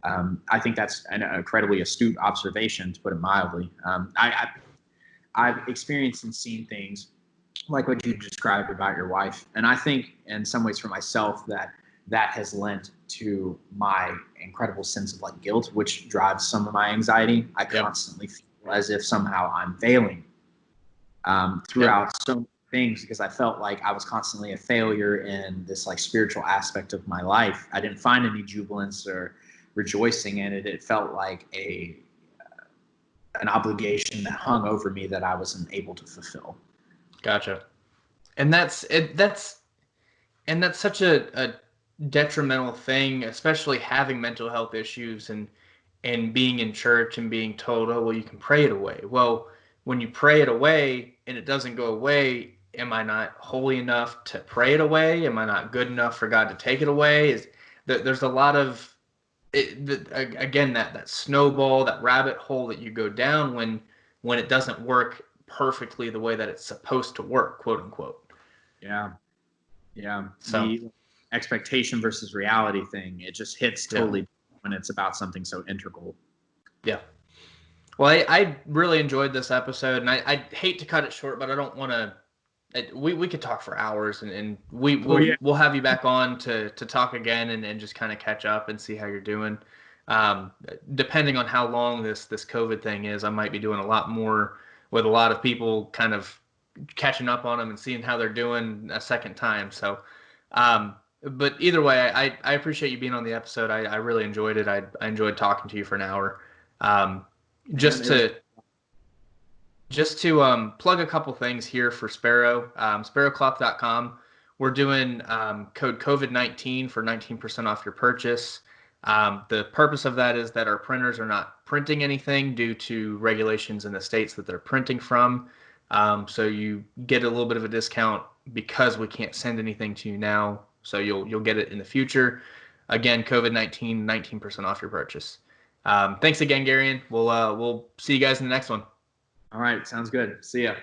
I think that's an incredibly astute observation, to put it mildly. I've experienced and seen things like what you described about your wife, and I think in some ways for myself that has lent to my incredible sense of like guilt, which drives some of my anxiety. I constantly feel as if somehow I'm failing throughout so many things, because I felt like I was constantly a failure in this like spiritual aspect of my life. I didn't find any jubilance or rejoicing in it. It felt like an obligation that hung over me that I wasn't able to fulfill. Gotcha. And that's such a detrimental thing, especially having mental health issues and being in church and being told, oh, well, you can pray it away. Well, when you pray it away and it doesn't go away, am I not holy enough to pray it away? Am I not good enough for God to take it away? There's a lot of again, that snowball, that rabbit hole that you go down when it doesn't work perfectly the way that it's supposed to work, quote unquote. Yeah. So the expectation versus reality thing, it just hits totally when it's about something so integral. Yeah. Well, I really enjoyed this episode, and I hate to cut it short, but I don't want to. We could talk for hours, and we'll have you back on to talk again and just kind of catch up and see how you're doing. Depending on how long this COVID thing is, I might be doing a lot more with a lot of people, kind of catching up on them and seeing how they're doing a second time. So, but either way, I appreciate you being on the episode. I really enjoyed it. I enjoyed talking to you for an hour. Just to plug a couple things here for Sparrow, sparrowcloth.com. We're doing code COVID-19 for 19% off your purchase. The purpose of that is that our printers are not printing anything due to regulations in the states that they're printing from. So you get a little bit of a discount because we can't send anything to you now. So you'll get it in the future. Again, COVID-19, 19% off your purchase. Thanks again, Garion. We'll see you guys in the next one. All right. Sounds good. See ya.